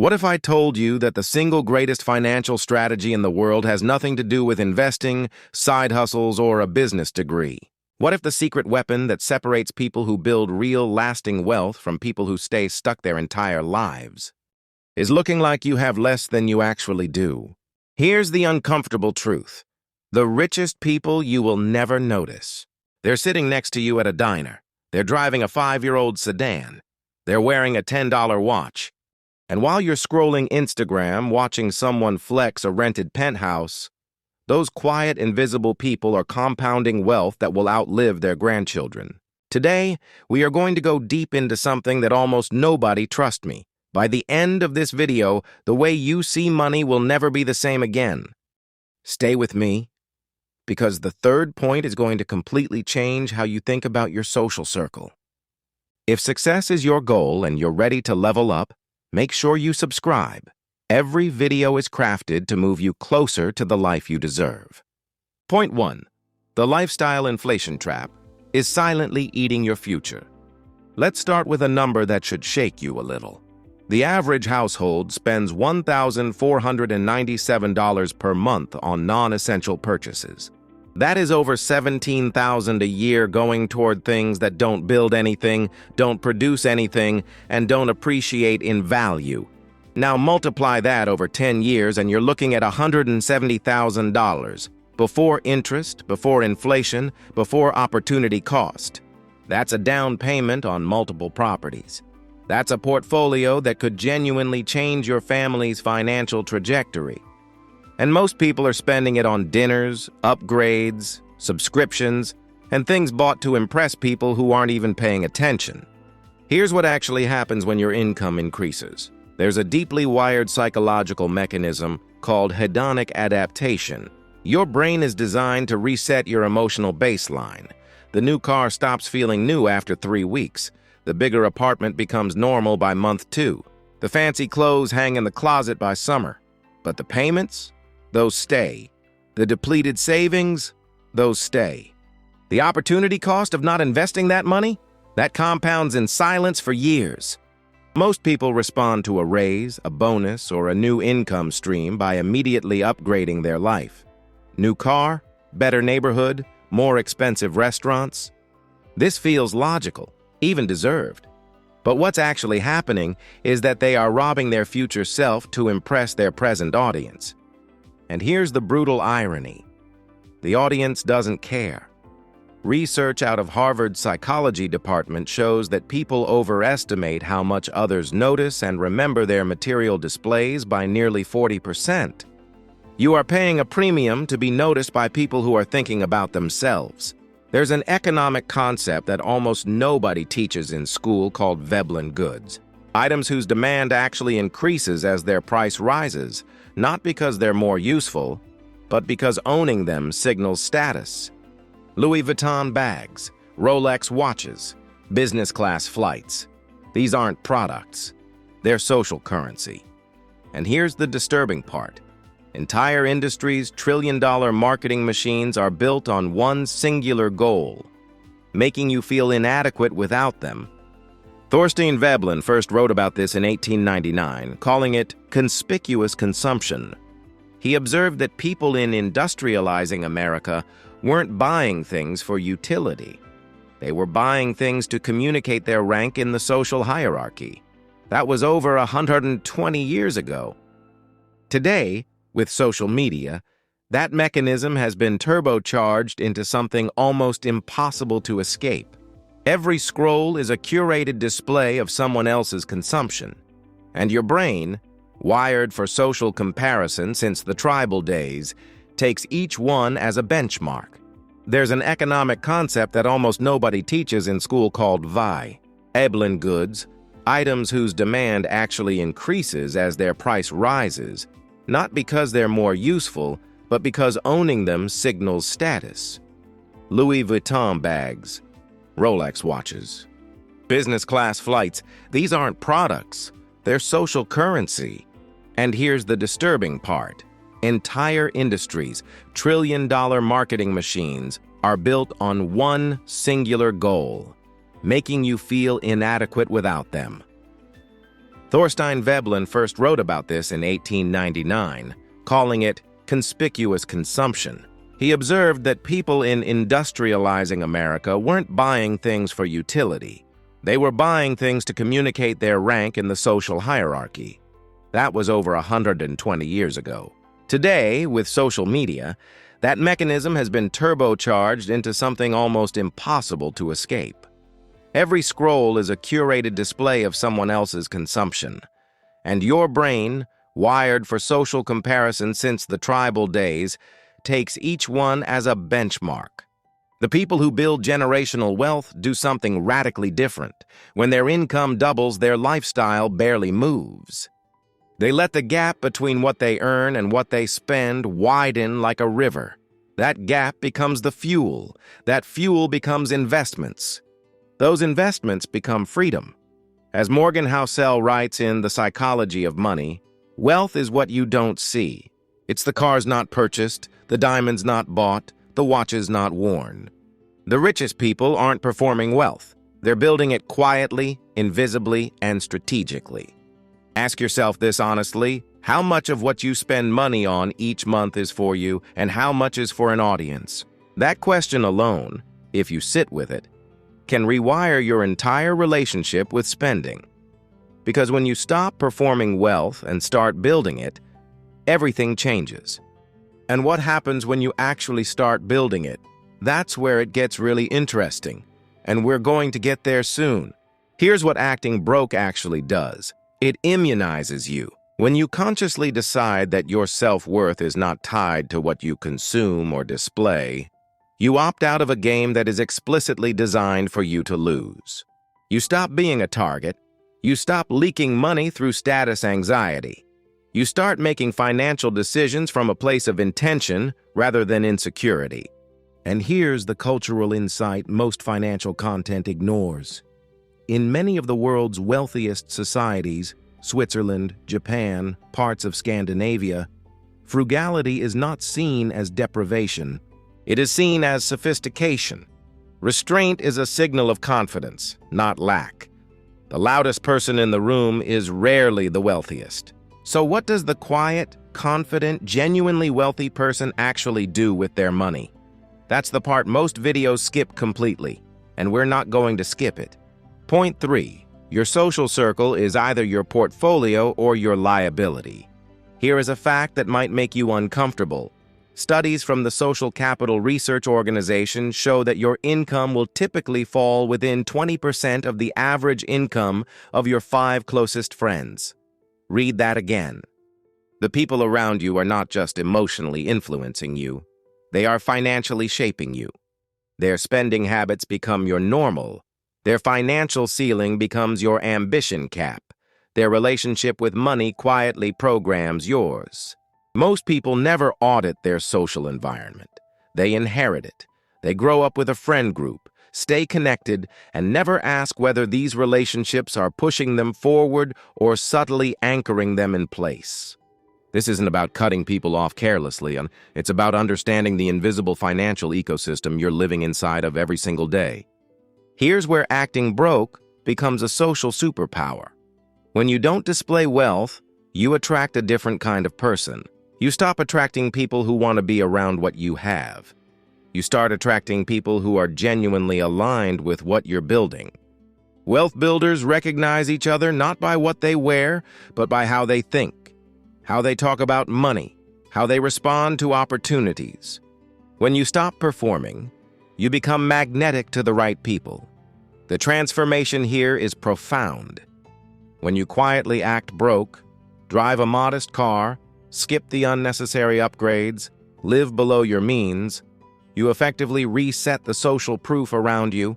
What if I told you that the single greatest financial strategy in the world has nothing to do with investing, side hustles, or a business degree? What if the secret weapon that separates people who build real, lasting wealth from people who stay stuck their entire lives is looking like you have less than you actually do? Here's the uncomfortable truth. The richest people you will never notice. They're sitting next to you at a diner. They're driving a 5-year-old sedan. They're wearing a $10 watch. And while you're scrolling Instagram, watching someone flex a rented penthouse, those quiet, invisible people are compounding wealth that will outlive their grandchildren. Today, we are going to go deep into something that almost nobody trusts me. By the end of this video, the way you see money will never be the same again. Stay with me, because the third point is going to completely change how you think about your social circle. If success is your goal and you're ready to level up, make sure you subscribe. Every video is crafted to move you closer to the life you deserve. Point 1. The lifestyle inflation trap is silently eating your future. Let's start with a number that should shake you a little. The average household spends $1,497 per month on non-essential purchases. That is over $17,000 a year going toward things that don't build anything, don't produce anything, and don't appreciate in value. Now multiply that over 10 years and you're looking at $170,000 before interest, before inflation, before opportunity cost. That's a down payment on multiple properties. That's a portfolio that could genuinely change your family's financial trajectory. And most people are spending it on dinners, upgrades, subscriptions, and things bought to impress people who aren't even paying attention. Here's what actually happens when your income increases. There's a deeply wired psychological mechanism called hedonic adaptation. Your brain is designed to reset your emotional baseline. The new car stops feeling new after 3 weeks. The bigger apartment becomes normal by month 2. The fancy clothes hang in the closet by summer. But the payments? Those stay. The depleted savings? Those stay. The opportunity cost of not investing that money? That compounds in silence for years. Most people respond to a raise, a bonus, or a new income stream by immediately upgrading their life. New car, better neighborhood, more expensive restaurants. This feels logical, even deserved. But what's actually happening is that they are robbing their future self to impress their present audience. And here's the brutal irony. The audience doesn't care. Research out of Harvard's psychology department shows that people overestimate how much others notice and remember their material displays by nearly 40%. You are paying a premium to be noticed by people who are thinking about themselves. There's an economic concept that almost nobody teaches in school called Veblen goods. Items whose demand actually increases as their price rises, not because they're more useful, but because owning them signals status. Louis Vuitton bags, Rolex watches, business class flights. These aren't products. They're social currency. And here's the disturbing part. Entire industries' trillion-dollar marketing machines are built on one singular goal, making you feel inadequate without them. Thorstein Veblen first wrote about this in 1899, calling it conspicuous consumption. He observed that people in industrializing America weren't buying things for utility. They were buying things to communicate their rank in the social hierarchy. That was over 120 years ago. Today, with social media, that mechanism has been turbocharged into something almost impossible to escape. Every scroll is a curated display of someone else's consumption. And your brain, wired for social comparison since the tribal days, takes each one as a benchmark. There's an economic concept that almost nobody teaches in school called VI, Veblen goods, items whose demand actually increases as their price rises, not because they're more useful, but because owning them signals status. Louis Vuitton bags, Rolex watches, business class flights, these aren't products, they're social currency. And here's the disturbing part. Entire industries, trillion-dollar marketing machines, are built on one singular goal, making you feel inadequate without them. Thorstein Veblen first wrote about this in 1899, calling it conspicuous consumption. He observed that people in industrializing America weren't buying things for utility. They were buying things to communicate their rank in the social hierarchy. That was over 120 years ago. Today, with social media, that mechanism has been turbocharged into something almost impossible to escape. Every scroll is a curated display of someone else's consumption. And your brain, wired for social comparison since the tribal days, takes each one as a benchmark. The people who build generational wealth do something radically different. When their income doubles, their lifestyle barely moves. They let the gap between what they earn and what they spend widen like a river. That gap becomes the fuel. That fuel becomes investments. Those investments become freedom. As Morgan Housel writes in The Psychology of Money, wealth is what you don't see. It's the cars not purchased, the diamonds not bought, the watches not worn. The richest people aren't performing wealth. They're building it quietly, invisibly, and strategically. Ask yourself this honestly: how much of what you spend money on each month is for you, and how much is for an audience? That question alone, if you sit with it, can rewire your entire relationship with spending. Because when you stop performing wealth and start building it, everything changes. And what happens when you actually start building it? That's where it gets really interesting. And we're going to get there soon. Here's what acting broke actually does. It immunizes you. When you consciously decide that your self-worth is not tied to what you consume or display, you opt out of a game that is explicitly designed for you to lose. You stop being a target. You stop leaking money through status anxiety. You start making financial decisions from a place of intention rather than insecurity. And here's the cultural insight most financial content ignores. In many of the world's wealthiest societies, Switzerland, Japan, parts of Scandinavia, frugality is not seen as deprivation. It is seen as sophistication. Restraint is a signal of confidence, not lack. The loudest person in the room is rarely the wealthiest. So what does the quiet, confident, genuinely wealthy person actually do with their money? That's the part most videos skip completely, and we're not going to skip it. Point 3. Your social circle is either your portfolio or your liability. Here is a fact that might make you uncomfortable. Studies from the Social Capital Research Organization show that your income will typically fall within 20% of the average income of your 5 closest friends. Read that again. The people around you are not just emotionally influencing you. They are financially shaping you. Their spending habits become your normal. Their financial ceiling becomes your ambition cap. Their relationship with money quietly programs yours. Most people never audit their social environment. They inherit it. They grow up with a friend group, stay connected, and never ask whether these relationships are pushing them forward or subtly anchoring them in place. This isn't about cutting people off carelessly. It's about understanding the invisible financial ecosystem you're living inside of every single day. Here's where acting broke becomes a social superpower. When you don't display wealth, you attract a different kind of person. You stop attracting people who want to be around what you have. You start attracting people who are genuinely aligned with what you're building. Wealth builders recognize each other not by what they wear, but by how they think, how they talk about money, how they respond to opportunities. When you stop performing, you become magnetic to the right people. The transformation here is profound. When you quietly act broke, drive a modest car, skip the unnecessary upgrades, live below your means, you effectively reset the social proof around you.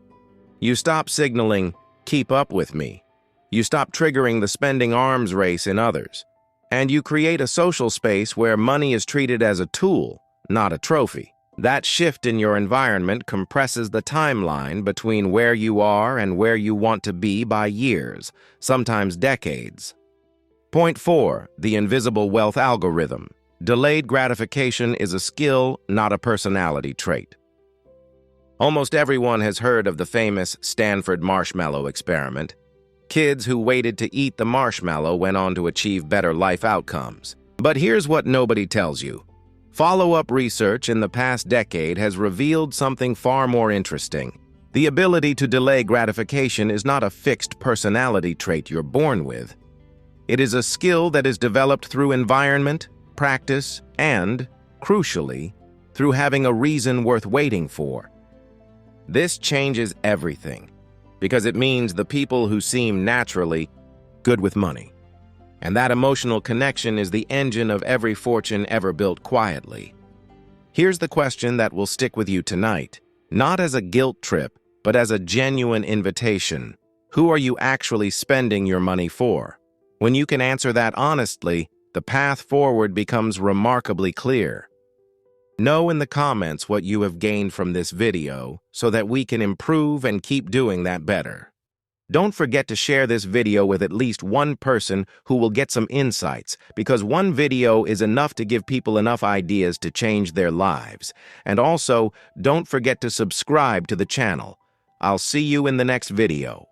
You stop signaling, "Keep up with me." You stop triggering the spending arms race in others. And you create a social space where money is treated as a tool, not a trophy. That shift in your environment compresses the timeline between where you are and where you want to be by years, sometimes decades. Point 4. The invisible wealth algorithm. Delayed gratification is a skill, not a personality trait. Almost everyone has heard of the famous Stanford marshmallow experiment. Kids who waited to eat the marshmallow went on to achieve better life outcomes. But here's what nobody tells you. Follow-up research in the past decade has revealed something far more interesting. The ability to delay gratification is not a fixed personality trait you're born with. It is a skill that is developed through environment, practice, and, crucially, through having a reason worth waiting for. This changes everything, because it means the people who seem naturally good with money. And that emotional connection is the engine of every fortune ever built quietly. Here's the question that will stick with you tonight, not as a guilt trip, but as a genuine invitation. Who are you actually spending your money for? When you can answer that honestly, the path forward becomes remarkably clear. Know in the comments what you have gained from this video so that we can improve and keep doing that better. Don't forget to share this video with at least one person who will get some insights, because one video is enough to give people enough ideas to change their lives. And also, don't forget to subscribe to the channel. I'll see you in the next video.